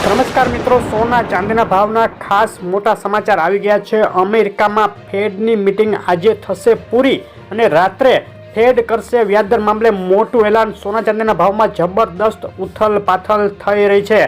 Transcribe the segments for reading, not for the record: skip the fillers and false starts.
નમસ્કાર મિત્રો, સોના ચાંદીના ભાવના ખાસ મોટા સમાચાર આવી ગયા છે। અમેરિકામાં ફેડની મીટિંગ આજે થશે પૂરી અને રાત્રે ફેડ કરશે વ્યાજદર મામલે મોટું એલાન। સોના ચાંદીના ભાવમાં જબરદસ્ત ઉથલ પાથલ થઈ રહી છે।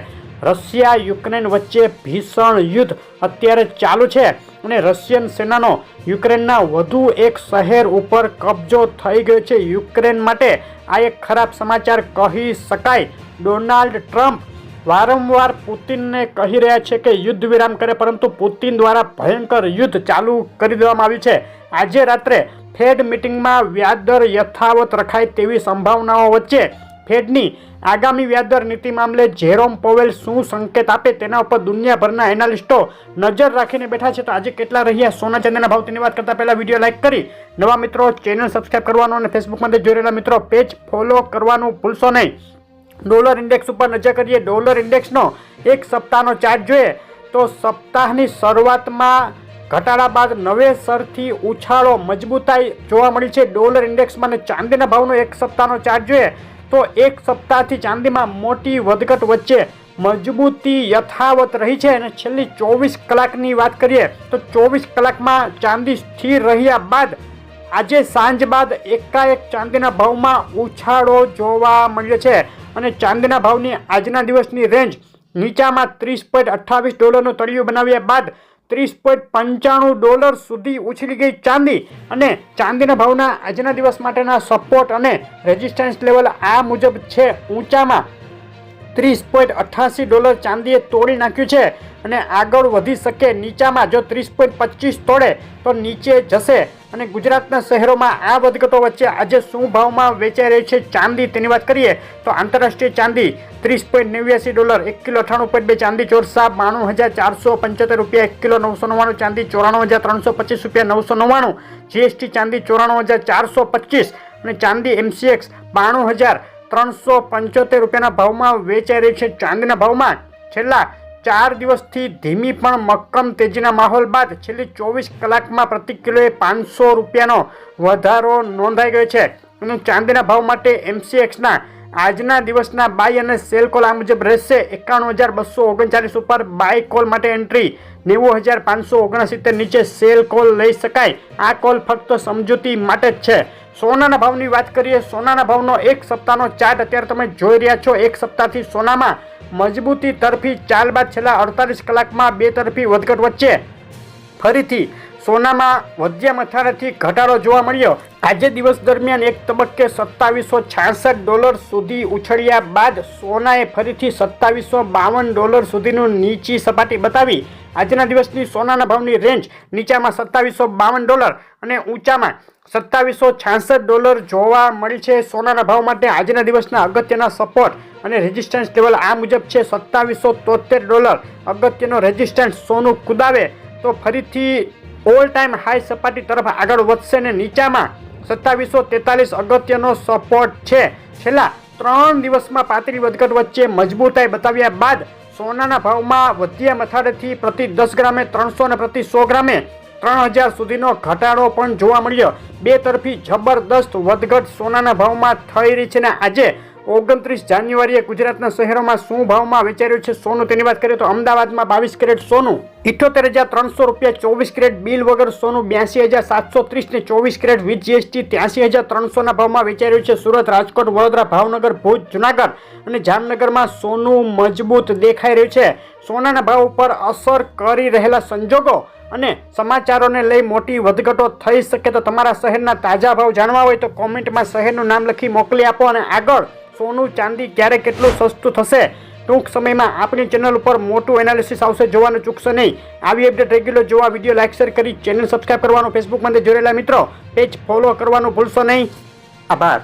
રશિયા યુક્રેન વચ્ચે ભીષણ યુદ્ધ અત્યારે ચાલુ છે અને રશિયન સેનાનો યુક્રેનના વધુ એક શહેર ઉપર કબજો થઈ ગયો છે। યુક્રેન માટે આ એક ખરાબ સમાચાર કહી શકાય। ડોનાલ્ડ ટ્રમ્પ વારંવાર પુતિનને કહી રહ્યા છે કે યુદ્ધ વિરામ કરે, પરંતુ પુતિન દ્વારા ભયંકર યુદ્ધ ચાલુ કરી દેવામાં આવ્યું છે। આજે રાત્રે ફેડ મીટિંગમાં વ્યાજદર યથાવત રખાય તેવી સંભાવનાઓ વચ્ચે ફેડની આગામી વ્યાજદર નીતિ મામલે જેરોમ પોવેલ શું સંકેત આપે તેના ઉપર દુનિયાભરના એનાલિસ્ટો નજર રાખીને બેઠા છે। તો આજે કેટલા રહ્યા સોના ચાંદીના ભાવ તેની વાત કરતા પહેલા વિડીયો લાઈક કરી નવા મિત્રો ચેનલ સબસ્ક્રાઇબ કરવાનું અને ફેસબુકમાં જોઈ રહેલા મિત્રો પેજ ફોલો કરવાનું ભૂલશો નહીં। ડોલર ઇન્ડેક્સ ઉપર નજર કરીએ। ડોલર ઇન્ડેક્સનો એક સપ્તાહનો ચાર્ટ જોઈએ તો સપ્તાહની શરૂઆતમાં ઘટાડા બાદ નવેસરથી ઉછાળો મજબૂતાઈ જોવા મળી છે ડોલર ઇન્ડેક્સમાં। અને ચાંદીના ભાવનો એક સપ્તાહનો ચાર્ટ જોઈએ તો એક સપ્તાહથી ચાંદીમાં મોટી વધઘટ વચ્ચે મજબૂતી યથાવત રહી છે। અને છેલ્લી 24 કલાકની વાત કરીએ તો 24 કલાકમાં ચાંદી સ્થિર રહ્યા બાદ આજે સાંજ બાદ એકાએક ચાંદીના ભાવમાં ઉછાળો જોવા મળ્યો છે અને ચાંદીના ભાવની આજના દિવસની રેન્જ નીચામાં $30.28 તળિયું બનાવ્યા બાદ $30.95 સુધી ઉછળી ગઈ ચાંદી। અને ચાંદીના ભાવના આજના દિવસ માટેના સપોર્ટ અને રેઝિસ્ટન્સ લેવલ આ મુજબ છે। ઊંચામાં $30.88 ચાંદીએ તોડી નાખ્યું છે અને આગળ વધી શકે। નીચામાં જો 30.25 તોડે તો નીચે જશે। અને ગુજરાતના શહેરોમાં આ વધઘટો વચ્ચે આજે શું ભાવમાં વેચાઈ રહી છે ચાંદી તેની વાત કરીએ તો આંતરરાષ્ટ્રીય ચાંદી $30.89, 1 કિલો 98.2, ચાંદી ચોરસા $92,475, 1 કિલો 999, ચાંદી $94,325, 999, જીએસટી ચાંદી $94,425 અને ચાંદી MCX $92,375 ભાવમાં વેચાઈ રહી છે। ચાંદીના ભાવમાં છેલ્લા 4 દિવસથી ધીમી પણ મક્કમ તેજીના માહોલ બાદ છેલ્લી 24 કલાકમાં પ્રતિ કિલોએ $500નો વધારો નોંધાઈ ગયો છે। અને ચાંદીના ભાવ માટે MCXના આજના દિવસના બાય અને સેલ કોલ આ મુજબ રહેશે। 91,239 ઉપર બાય કોલ માટે એન્ટ્રી, 90,569 નીચે સેલ કોલ લઈ શકાય। આ કોલ ફક્ત સમજૂતી માટે જ છે। સોનાના ભાવની વાત કરીએ। સોનાના ભાવનો એક સપ્તાહનો ચાર્ટ અત્યારે તમે જોઈ રહ્યા છો। એક સપ્તાહથી સોનામાં મજબૂતી તરફી ચાલ બાદ છેલ્લા 48 કલાકમાં બે તરફી વધઘટ વચ્ચે ફરીથી સોનામાં વધ્યા મથાળેથી ઘટાડો જોવા મળ્યો। આજે દિવસ દરમિયાન એક તબક્કે $2766 સુધી ઉછળ્યા બાદ સોનાએ ફરીથી $2752 સુધીનું નીચી સપાટી બતાવી। આજના દિવસની સોનાના ભાવની રેન્જ નીચામાં $2752 અને ઊંચામાં $2766 જોવા મળી છે। સોનાના ભાવ માટે આજના દિવસના અગત્યના સપોર્ટ અને રેઝિસ્ટન્સ લેવલ આ મુજબ છે। $2773 અગત્યનો રેઝિસ્ટન્સ સોનું કુદાવે તો ફરીથી ઓલ ટાઈમ હાઈ સપાટી તરફ આગળ વધશે ને નીચામાં 2743 અગત્યનો સપોર્ટ છે। છેલ્લા 3 દિવસમાં પાતળી વધઘટ વચ્ચે મજબૂતાઈ બતાવ્યા બાદ સોનાના ભાવમાં વધ્યા મથાળેથી પ્રતિ 10 ગ્રામે 300 અને પ્રતિ 100 ગ્રામે 3000 સુધીનો ઘટાડો પણ જોવા મળ્યો। બે તરફી જબરદસ્ત વધઘટ સોનાના ભાવમાં થઈ રહી છે। ને આજે 29 જાન્યુઆરીએ ગુજરાતના શહેરોમાં શું ભાવમાં વેચાઈ રહ્યું છે સોનું તેની વાત કરીએ તો અમદાવાદમાં 22 કેરેટ સોનું $78,300, 24 કેરેટ બિલ વગર સોનું $82,730 ને 24 કેરેટ વિથ જીએસટી $83,300 ભાવમાં વેચાઈ રહ્યું છે। સુરત, રાજકોટ, વડોદરા, ભાવનગર, ભુજ, જુનાગઢ અને જામનગરમાં સોનું મજબૂત દેખાઈ રહ્યું છે। સોનાના ભાવ ઉપર અસર કરી રહેલા સંજોગો અને સમાચારોને લઈ મોટી વધઘટો થઈ શકે। તો તમારા શહેરના તાજા ભાવ જાણવા હોય તો કોમેન્ટમાં શહેરનું નામ લખી મોકલી આપો અને આગળ સોનું ચાંદી ક્યારે કેટલું સસ્તું થશે ટૂંક સમયમાં આપણી ચેનલ ઉપર મોટું એનાલિસિસ આવશે, જોવાનું ચૂકશો નહીં। આવી અપડેટ રેગ્યુલર જોવા વિડીયો લાઈક શેર કરી ચેનલ સબસ્ક્રાઇબ કરવાનું, ફેસબુકમાં જોડેલા મિત્રો પેજ ફોલો કરવાનું ભૂલશો નહીં। આભાર।